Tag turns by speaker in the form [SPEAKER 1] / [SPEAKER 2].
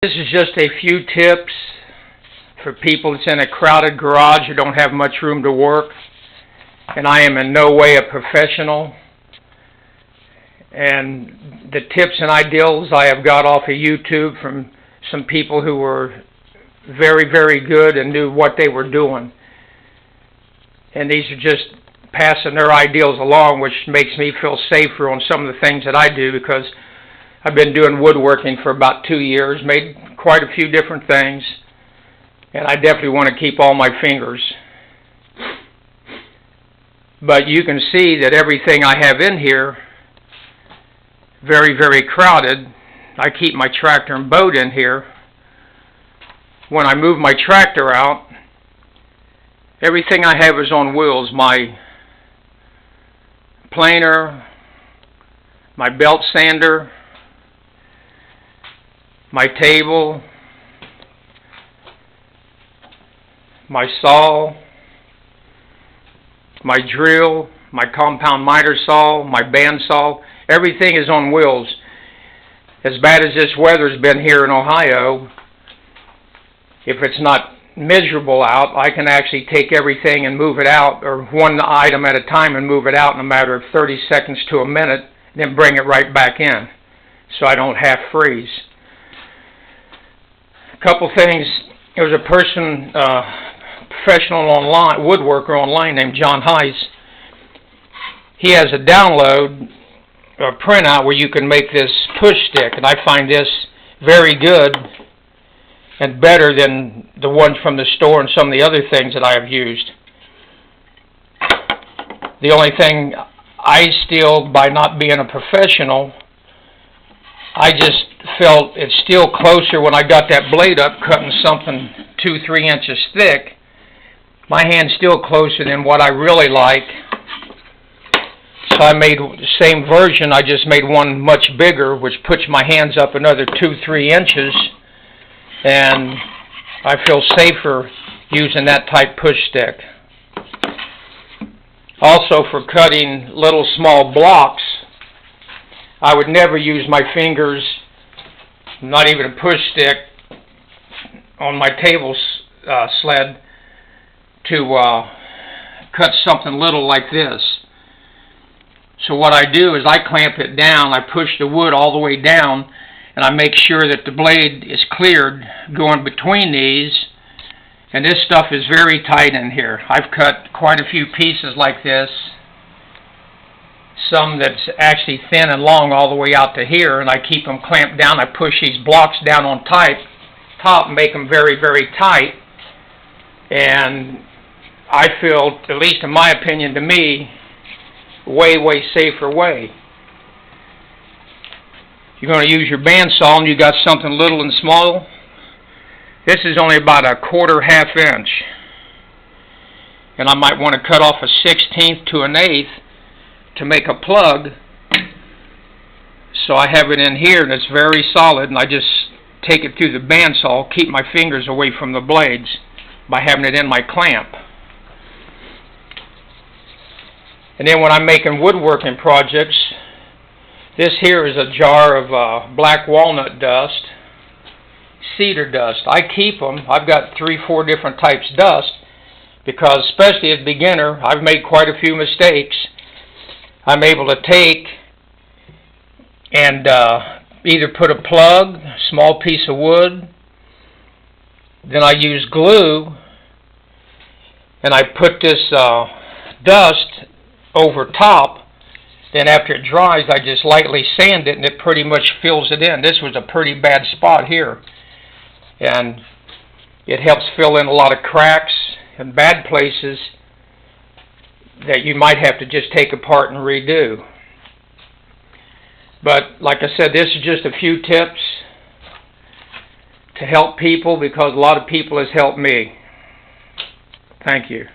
[SPEAKER 1] This is just a few tips for people that's in a crowded garage who don't have much room to work. And I am in no way a professional. And the tips and ideals I have got off of YouTube from some people who were very, very good and knew what they were doing. And these are just passing their ideals along, which makes me feel safer on some of the things that I do, because I've been doing woodworking for about 2 years, made quite a few different things, and I definitely want to keep all my fingers. But you can see that everything I have in here, very, very crowded. I keep my tractor and boat in here. When I move my tractor out, everything I have is on wheels. My planer, my belt sander, my table, my saw, my drill, my compound miter saw, my bandsaw, everything is on wheels. As bad as this weather's been here in Ohio, if it's not miserable out, I can actually take everything and move it out, or one item at a time, and move it out in a matter of 30 seconds to a minute, then bring it right back in, so I don't half freeze. A couple things. There was a person, professional online, woodworker online named John Heiss. He has a download, a printout where you can make this push stick, and I find this very good and better than the ones from the store and some of the other things that I have used. The only thing I still, by not being a professional, I just felt it's still closer when I got that blade up cutting something 2-3 inches thick. My hand's still closer than what I really like. So I made the same version, I just made one much bigger, which puts my hands up another 2-3 inches. And I feel safer using that type push stick. Also, for cutting little small blocks, I would never use my fingers, not even a push stick, on my table sled to cut something little like this. So what I do is I clamp it down, I push the wood all the way down, and I make sure that the blade is cleared going between these. And this stuff is very tight in here. I've cut quite a few pieces like this. Some that's actually thin and long all the way out to here, and I keep them clamped down. I push these blocks down on top, make them very, very tight. And I feel, at least in my opinion, to me, way, way safer way. You're going to use your bandsaw and you got something little and small. This is only about a 1/4 inch. And I might want to cut off a 1/16 to an 1/8 to make a plug. So I have it in here and it's very solid, and I just take it through the bandsaw, keep my fingers away from the blades by having it in my clamp. And then when I'm making woodworking projects, this here is a jar of black walnut dust, cedar dust. I keep them. I've got 3-4 different types of dust, because especially as a beginner, I've made quite a few mistakes. I'm able to take and either put a plug, small piece of wood, then I use glue, and I put this dust over top. Then after it dries, I just lightly sand it, and it pretty much fills it in. This was a pretty bad spot here, and it helps fill in a lot of cracks and bad places that you might have to just take apart and redo. But like I said, this is just a few tips to help people, because a lot of people has helped me. Thank you.